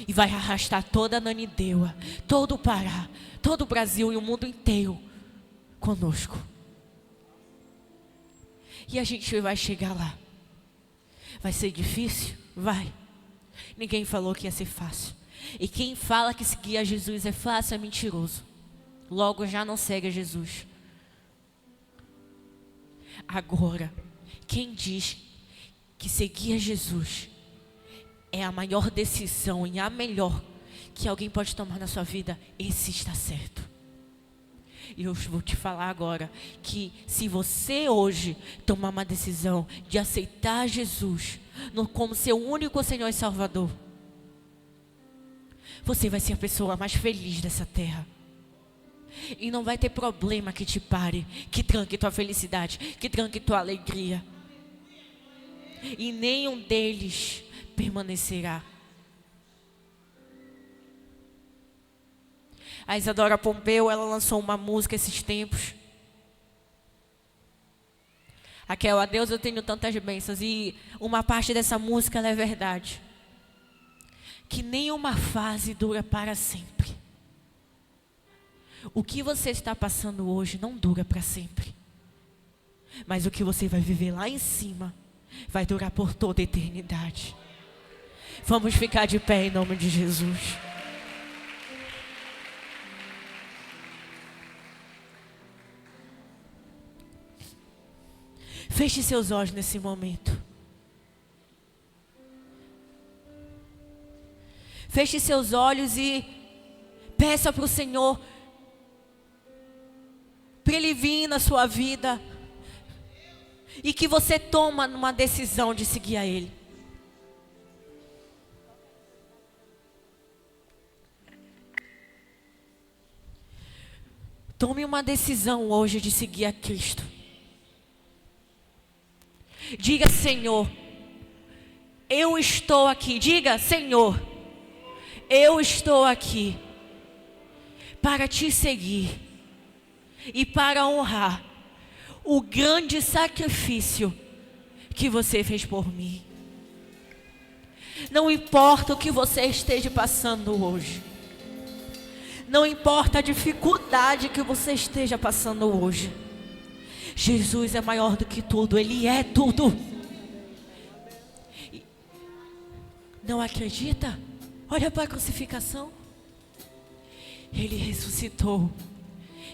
E vai arrastar toda a Ananindeua, todo o Pará, todo o Brasil e o mundo inteiro conosco. E a gente vai chegar lá. Vai ser difícil? Vai. Ninguém falou que ia ser fácil. E quem fala que seguir a Jesus é fácil é mentiroso. Logo já não segue a Jesus. Agora, quem diz que seguir a Jesus é a maior decisão e a melhor que alguém pode tomar na sua vida, esse está certo. E eu vou te falar agora que se você hoje tomar uma decisão de aceitar Jesus como seu único Senhor e Salvador, você vai ser a pessoa mais feliz dessa terra. E não vai ter problema que te pare, que tranque tua felicidade, que tranque tua alegria. E nenhum deles permanecerá. A Isadora Pompeu, ela lançou uma música esses tempos. Aquela, Deus, eu tenho tantas bênçãos. E uma parte dessa música, ela é verdade. Que nenhuma fase dura para sempre. O que você está passando hoje não dura para sempre. Mas o que você vai viver lá em cima vai durar por toda a eternidade. Vamos ficar de pé em nome de Jesus. Feche seus olhos nesse momento. Feche seus olhos e peça para o Senhor para Ele vir na sua vida e que você toma uma decisão de seguir a Ele. Tome uma decisão hoje de seguir a Cristo. Diga, Senhor, eu estou aqui. Diga, Senhor, eu estou aqui para te seguir e para honrar o grande sacrifício que você fez por mim. Não importa o que você esteja passando hoje. Não importa a dificuldade que você esteja passando hoje. Jesus é maior do que tudo. Ele é tudo. Não acredita? Olha para a crucificação. Ele ressuscitou.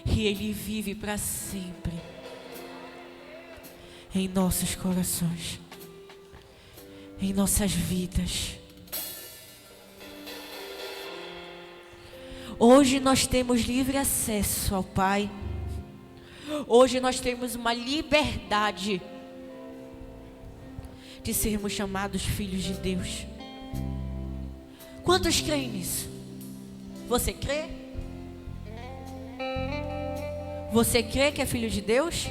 E Ele vive para sempre. Em nossos corações. Em nossas vidas. Hoje nós temos livre acesso ao Pai. Hoje nós temos uma liberdade de sermos chamados filhos de Deus. Quantos creem nisso? Você crê? Você crê que é filho de Deus?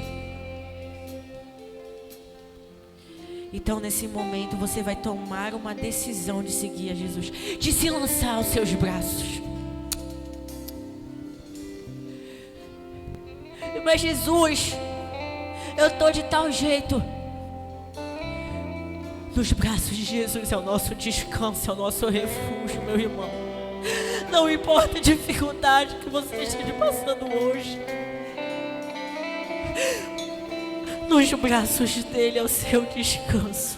Então nesse momento você vai tomar uma decisão de seguir a Jesus, de se lançar aos seus braços. Mas Jesus, eu estou de tal jeito. Nos braços de Jesus é o nosso descanso, é o nosso refúgio, meu irmão. Não importa a dificuldade que você esteja passando hoje. Nos braços dele é o seu descanso.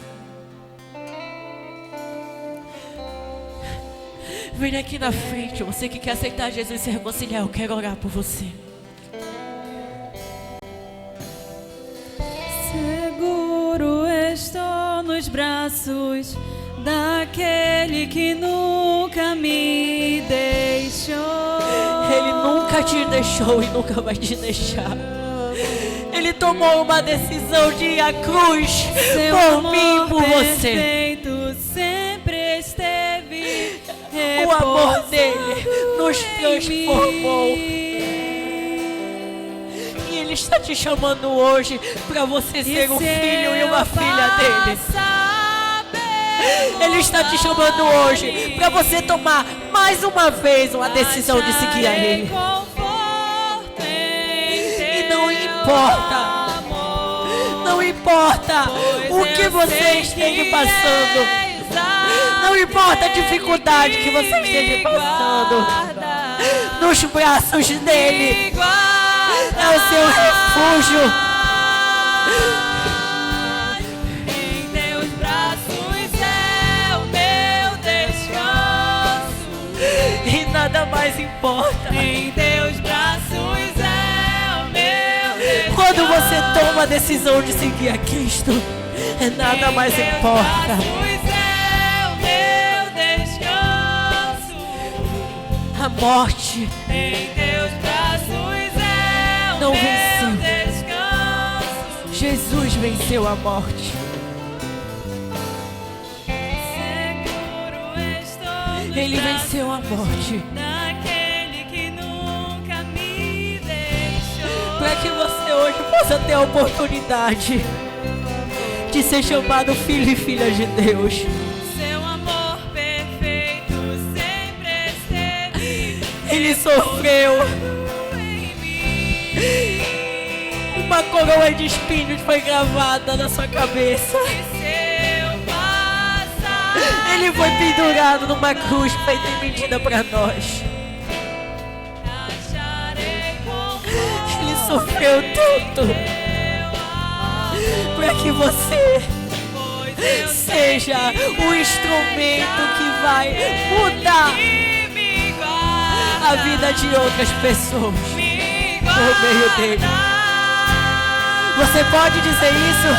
Vem aqui na frente, você que quer aceitar Jesus e se reconciliar, eu quero orar por você. Estou nos braços daquele que nunca me deixou. nunca te deixou e nunca vai te deixar. Ele tomou uma decisão de ir à cruz por mim e por você. Sempre esteve. O amor dele nos transformou. E ele está te chamando hoje para você ser um filho e uma filha dele. Ele está te chamando hoje para você tomar mais uma vez uma decisão de seguir a Ele. E não importa, não importa o que você esteja passando. Não importa a dificuldade que você esteja passando, nos braços dele é o seu refúgio. Em teus braços é o meu descanso. E nada mais importa. Em teus braços é o meu descanso. Quando você toma a decisão de seguir a Cristo, nada mais importa. A morte Em teus braços é o não meu venceu. descanso. Jesus venceu a morte. Seguro estou nos Ele braços venceu a morte. daquele que nunca me deixou. Para que você hoje possa ter a oportunidade de ser chamado filho e filha de Deus. Seu amor perfeito sempre esteve Ele sofreu. em mim. Uma coroa de espinhos foi gravada na sua cabeça. E seu passado Ele foi pendurado numa cruz feita em medida para nós. acharei conforto. Ele sofreu tanto para que você Pois eu seja o instrumento que vai mudar que me guarda, a vida de outras pessoas me por meio dele. Você pode dizer isso?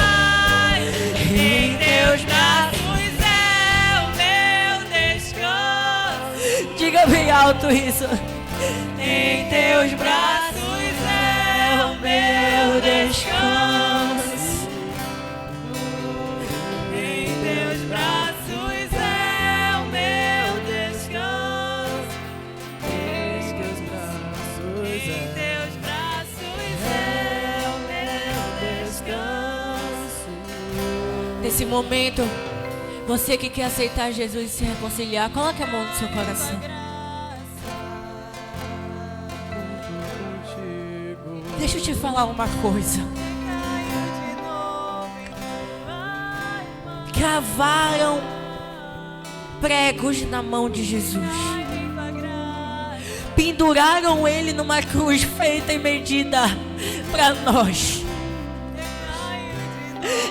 Em teus braços é o meu descanso. Diga bem alto isso. Em teus braços é o meu descanso. Em teus braços é o meu descanso. Em teus braços é o meu descanso. Nesse momento, você que quer aceitar Jesus e se reconciliar, coloque a mão no seu coração. Deixa eu te falar uma coisa. Cravaram pregos na mão de Jesus. Penduraram ele numa cruz feita em medida para nós.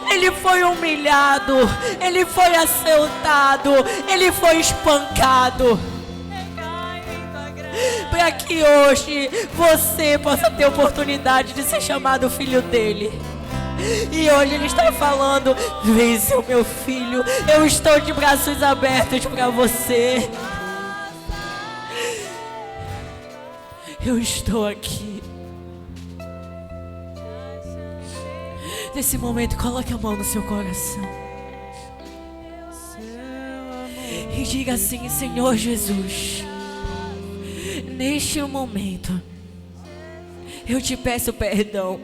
Ele foi humilhado, ele foi açoitado, ele foi espancado. Para que hoje você possa ter oportunidade de ser chamado filho dele. E hoje ele está falando: vem, seu meu filho, eu estou de braços abertos para você. Eu estou aqui. Nesse momento, coloque a mão no seu coração e diga assim: Senhor Jesus, neste momento eu te peço perdão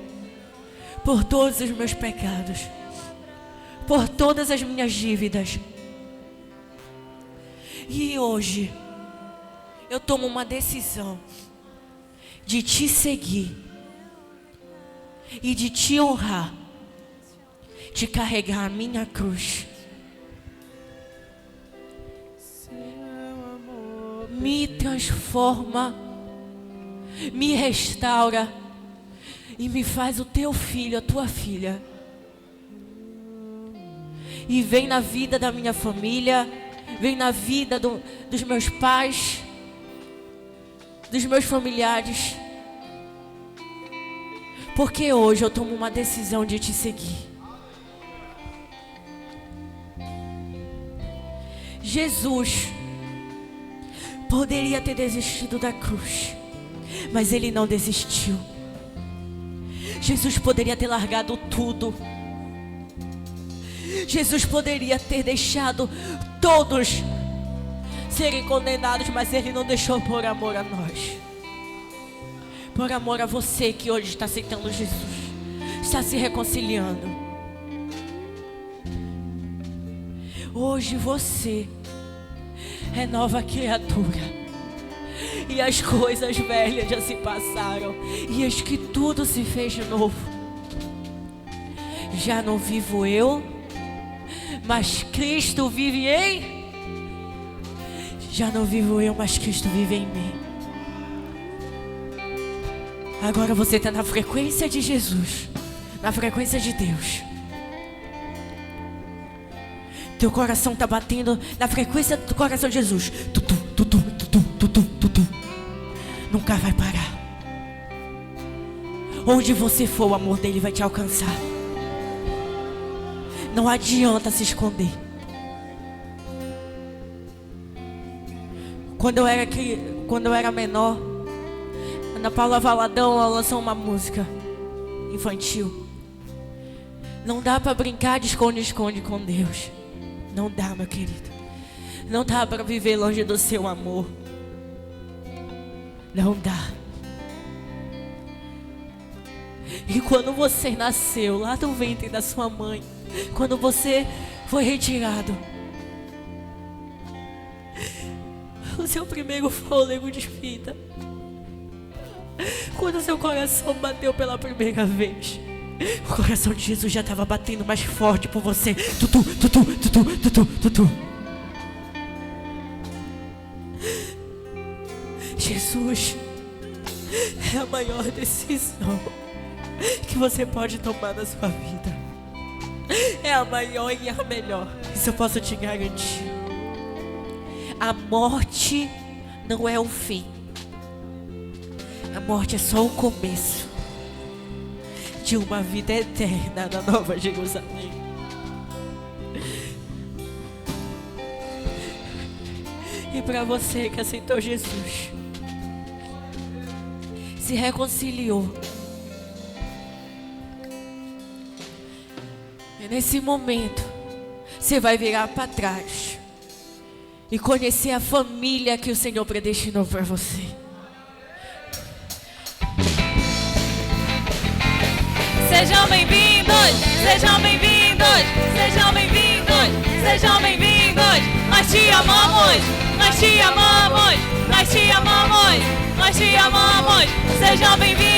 por todos os meus pecados, por todas as minhas dívidas. E hoje eu tomo uma decisão de te seguir e de te honrar, de carregar a minha cruz. Me transforma, me restaura e me faz o teu filho, a tua filha. E vem na vida da minha família, vem na vida dos meus pais, dos meus familiares. Porque hoje eu tomo uma decisão de te seguir. Jesus poderia ter desistido da cruz, Mas ele não desistiu. Jesus poderia ter largado tudo. Jesus poderia ter deixado todos serem condenados, mas ele não deixou por amor a nós. Por amor a você que hoje está aceitando Jesus, está se reconciliando. Hoje você é nova criatura. E as coisas velhas já se passaram, e eis que tudo se fez de novo. Já não vivo eu, mas Cristo vive em... Já não vivo eu, mas Cristo vive em mim. Agora você está na frequência de Jesus, na frequência de Deus. Teu coração está batendo na frequência do coração de Jesus. Tutu, tutu, tutu, tutu, tutu. Nunca vai parar. Onde você for, o amor dele vai te alcançar. Não adianta se esconder. Quando eu era menor, Ana Paula Valadão, ela lançou uma música infantil. Não dá para brincar de esconde-esconde com Deus. Não dá, meu querido. Não dá para viver longe do seu amor. Não dá. E quando você nasceu lá do ventre da sua mãe, quando você foi retirado, o seu primeiro fôlego de vida, quando seu coração bateu pela primeira vez, o coração de Jesus já estava batendo mais forte por você. Tutu, tutu, tutu, tutu, tutu. Jesus é a maior decisão que você pode tomar na sua vida. É a maior e a melhor. Isso eu posso te garantir. A morte não é o fim. A morte é só o começo de uma vida eterna na Nova Jerusalém. E para você que aceitou Jesus, se reconciliou, e nesse momento você vai virar para trás e conhecer a família que o Senhor predestinou para você. Sejam bem-vindos, sejam bem-vindos, sejam bem-vindos, sejam bem-vindos. Nós te amamos, nós te amamos, nós te amamos, nós te amamos. Sejam bem-vindos.